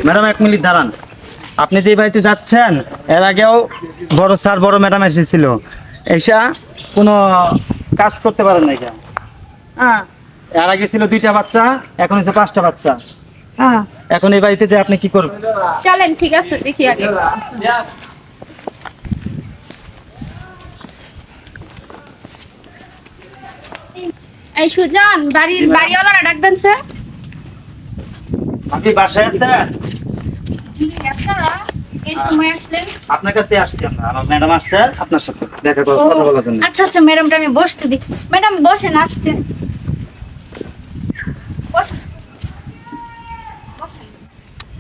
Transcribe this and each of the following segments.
Madam 1 minute দাঁড়ান। আপনি যে বাড়িতে যাচ্ছেন এর আগেও বড় স্যার বড় ম্যাডাম এসেছিল, এসা কোনো কাজ করতে পারেন না কেন? হ্যাঁ, এর আগে ছিল 2টা বাচ্চা, এখন হচ্ছে 5টা বাচ্চা। হ্যাঁ, এখন এই বাড়িতে যে আপনি কি করবেন? চলেন, ঠিক আছে, দেখি আগে। এই সুজন, বাড়িওয়ালারা ডাক দেনছে। আপনি বাসায় আছেন? জি, আপনারা এই সময় আসলেন? আপনার কাছে আসছি আমরা, আমার ম্যাডাম আসছে আপনার সাথে দেখা করে কথা বলার জন্য। আচ্ছা আচ্ছা, ম্যাডামটা আমি বসতে দিই। ম্যাডাম বসেন, আসছেন। বসেন। বসেন।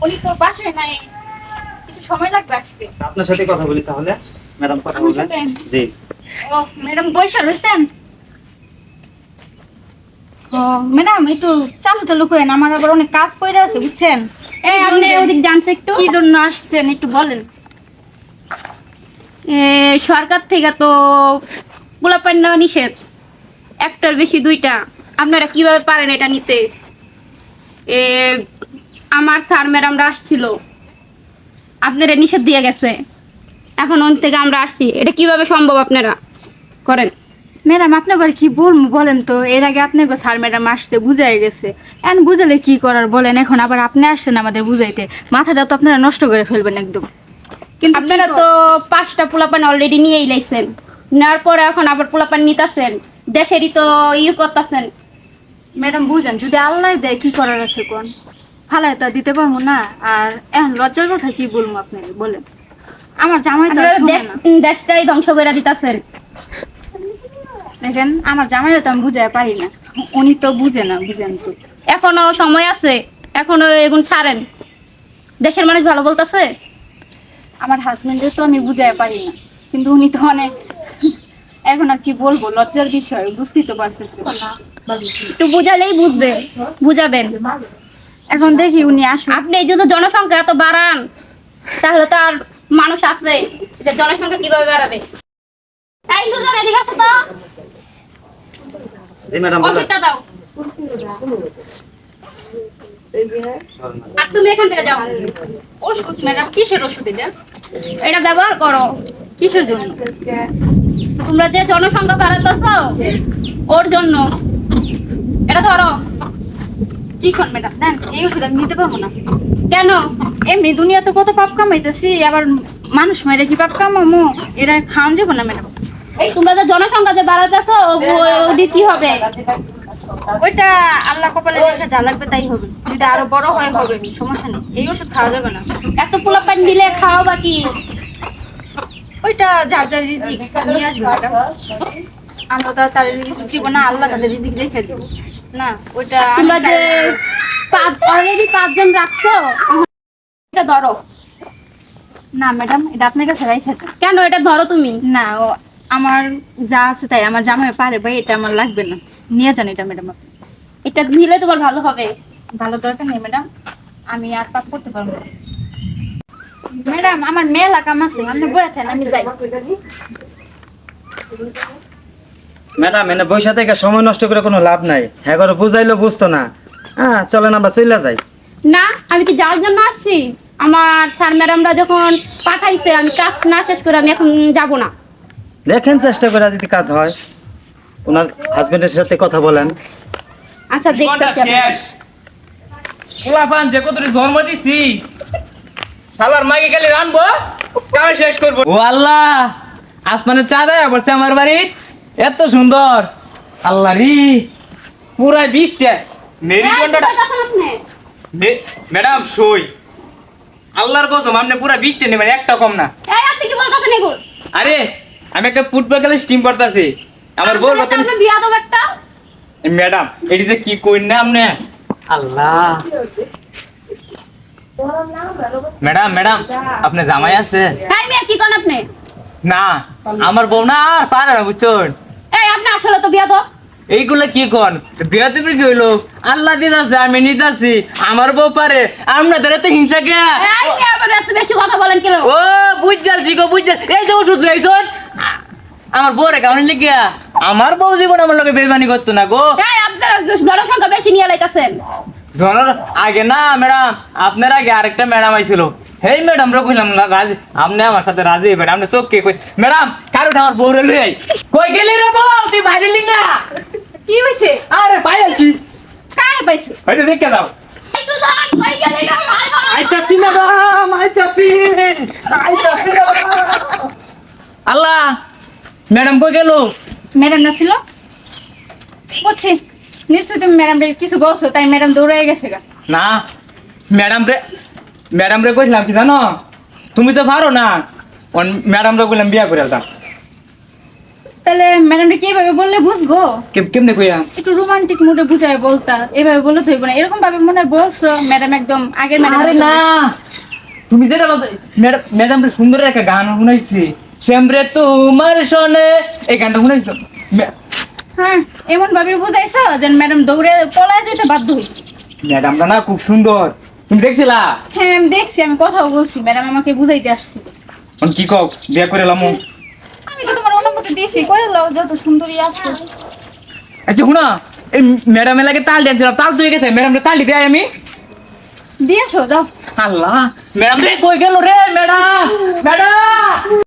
উনি তো বাসায় নাই, কিছু সময় লাগবে আসতে। আপনার সাথে কথা বলি তাহলে। ম্যাডাম কথা আমার বলবেন? সাথে? জি। ও ম্যাডাম বসে রয়েছেন? ও ম্যাডাম একটু চালু চালু করেন, আমার আবার অনেক কাজ পড়ে আছে বুঝছেন। এই আপনি ওদিক জানছে একটু কি জন্য আসছেন একটু বলেন। সরকার থেকে তো পোলাপান নেওয়া নিষেধ, একটার বেশি 2টা। আপনারা কিভাবে পারেন এটা নিতে? আমার স্যার ম্যাডামরা আসছিল, আপনারা নিষেধ দিয়ে গেছে, এখন ওন থেকে আমরা আসছি, এটা কিভাবে সম্ভব আপনারা করেন? ম্যাডাম আপনাকে কি বলবো বলেন তো, এর আগে আপনাকে স্যার ম্যাডাম আসতে বুঝাই গেছে, এখন বুঝালে কি করার বলেন, এখন আবার আপনি আসছেন আমাদের বুঝাইতে, মাথাটা তো আপনারা নষ্ট করে ফেলবেন একদম। কিন্তু আপনারা তো 5টা পোলাপান অলরেডি নিয়েই লাইছেন, নেওয়ার পরে এখন আবার পোলাপান নিতেছেন, দেশেরই তো করতেছেন। ম্যাডাম বুঝেন, যদি আল্লাহ দেয় কি করার আছে কোন, ফালাই তো আর দিতে পারবো না। আর এখন লজ্জার কথা কি বলবো আপনাকে বলেন, আমার জামাই তো আর আপনারা শুনে না। দেশটাই ধ্বংস করে দিতেছেন। দেখেন আমার জামাইও তো আমি বুঝাই পারি না, উনি তো বুঝে না, বুঝেন তো। এখনো সময় আছে, এখনো এগুন ছাড়েন। দেশের মানুষ ভালো বলতেছে। আমার হাজবেন্ডের তো আমি বুঝাই পারি না, কিন্তু উনি তো অনেক, এখন আর কি বলবো, লজ্জার বিষয়, বুঝতেই তো পারতেছি না। একটু বুঝালেই বুঝবে, বুঝাবেন। এখন দেখি উনি আসুন। আপনি এই যদি জনসংখ্যা এত বাড়ান, তাহলে তো আর মানুষ আছে, যে জনসংখ্যা কিভাবে বাড়াবে? এই সুজন, এদিকে আসো তো, জি ম্যাডাম বলেন। ওষুধটা দাও। আর তুমি এখান থেকে যাও। ওষুধ ম্যাডাম, কিসের ওষুধ এটা? এটা ব্যবহার করো। কিসের জন্য? তোমরা যে জনসংখ্যা বাড়াতেছো ওর জন্য। এটা ধরো। কি খন ম্যাডাম, নেন, এই ওষুধ আমি নিতে পারবো না। কেন? এমনি দুনিয়াতে কত পাপ কামাইতেছি, আবার মানুষ মাইরে কি পাপ কামামো? এরা খাওয়ান যাবো না ম্যাডাম। তোমরা যে জনসংখ্যা যে বাড়াতেছো ওটি কি হবে? ওইটা আল্লাহ কপালে লেখা যা লাগবে তাই হবে, যদি আরো বড় হয় হবে, সমস্যা নেই, এই ওষুধ খাওয়া যাবে না। এত পোলাপান দিলে খাও বাকি। ওইটা যার যার রিজিক নিয়ে আসবে ম্যাডাম, আমরা তো আর তার রিজিক দিব না, আল্লাহ তাদের রিজিক রেখে দেবো না। ওইটা তোমরা যে অলরেডি 5 জন রাখছো, এটা ধরো। না ম্যাডাম, এটা আপনার কাছে রাইখে দেন। কেন? এটা ধরো তুমি। না, ও আমার যা আছে তাই, আমার জামাই পারে ভাই, এটা আমার লাগবে না, নিয়ে যান এটা ম্যাডাম। আপনি এটা নিলে তোমার ভালো হবে। ভালো দরকার নেই ম্যাডাম, আমি আর পাপ করতে পারবো না ম্যাডাম, আমার মেলা কাম আছে, আপনি বলেছেন আমি যাই। ম্যাডাম এনে বৈশা থেকে সময় নষ্ট করে কোনো লাভ নাই, হ্যাঁ করে বুঝাইলো বুঝতো না। হ্যাঁ চলেন আমরা চলে যাই। না, আমি কি যাওয়ার জন্য আসছি? আমার স্যার ম্যাডামরা যখন পাঠাইছে, আমি কাজ না শেষ করে আমি এখন যাব না। দেখেন চেষ্টা করে যদি কাজ হয়, ওনার হাজবেন্ডের সাথে কথা বলেন। আচ্ছা, দেখতেছি আমি। পোলাপান যে কতটি জন্ম দিছি, শালার মাকে খালি রানবো, কামে শেষ করবো। ও আল্লাহ, আসমানের চাঁদ পড়ছে আমার বাড়ি, এত সুন্দর। আল্লাহ রি, পুরাই 20টা মেরিগন্ডটা। ম্যাডাম সই, আল্লাহর কসম আপনি পুরা 20টা নেবেন, একটা কম না। এই, আপনি কি বলতেছেন এগুলো? আরে আমি একটা ফুটবল খেলে স্টিম করতেছি, আমার বল কথা। আপনি বিয়া দেব একটা। ম্যাডাম এটি যে কি কইন না আপনি, আল্লাহ। ম্যাডাম ম্যাডাম আপনি জামাই আছে? এই মেয়ে, কি করেন আপনি? না, আমার বউ না আর পারে না বুঝছেন। এই, আপনি আসলে তো বিয়া দেব। এইগুলো কি কন, বিয়া দিবি কি হইলো? আল্লাহ দিদাছে, আমি নিতাছি, আমার বউ পারে, আপনাদের এত হিংসা কে? এই মেয়ে, আবার এত বেশি কথা বলেন কেন? ও বুঝছালছি গো, বুঝছাল। এই যে ওষুধ লাইছন আমার বউরে কেমন লিখিয়া, আমার বউ জীবন আমার লগে বেইমানি করতো না গো। এই, আপনারা জনসংখ্যা বেশি নিয়ে লাইতাছেন। ধরার আগে না ম্যাডাম, আপনার আগে আরেকটা ম্যাডাম আইছিল। হেই ম্যাডাম রে কইলাম না রাজি, আপনি আমার সাথে রাজি হইবেন। আপনি চোখ কে কই ম্যাডাম কারোটা আমার বউরে লই কই গেলি রে বউ, তুই বাইরে লি না? কি হয়েছে? আরে পাই আছি, কারে পাইছো? হয়তো দেখে দাও। এই সুজন, কই গেলি রে ভাই? আইতাছি ম্যাডাম, আইতাছি আল্লাহ ম্যাডাম কই গেল? ম্যাডাম না ছিল? বুঝছি, নিশ্চয়ই তুমি ম্যাডাম কিছু বলছো তাই ম্যাডাম দৌড়ে গেছে গা। না ম্যাডাম রে কইলাম কি জানো, তুমি তো পারো না, ম্যাডাম রে কইলাম বিয়া করে দাও। তাহলে ম্যাডামটা কিভাবে বললে বুঝবো? কেমনে কইয়া? একটু রোমান্টিক মুডে বুঝায় বলতা, এভাবে বলে ধরবো না। এরকম ভাবে মনে হয় বলছো ম্যাডাম একদম আগের ম্যাডাম। আরে না, তুমি যেটা ম্যাডাম রে সুন্দর একটা গান শুনাইছি, শ্যামরে তোমার শোনে, এই গানটা শুনাইছো? হ্যাঁ, এমন ভাবে বুঝাইছো যেন ম্যাডাম দৌড়ে পলায় যেতে বাধ্য হয়েছে। ম্যাডামটা না খুব সুন্দর, তুমি দেখছিলা? হ্যাঁ আমি দেখছি, আমি কথাও বলছি, ম্যাডাম আমাকে বুঝাইতে আসছিল। কি কও, বিয়া করে লামু? আমি তো তোমার অনুমতি দিয়েছি, করে লাও, যত সুন্দরী আছে। আচ্ছা শুনা, এই ম্যাডামের লাগে তাল দিয়েছিলাম, তাল তুই গেছে, ম্যাডামরে তাল দিতে আমি দিয়েছো, যাও। আল্লাহ ম্যাডাম রে কই গেল রে ম্যাডাম?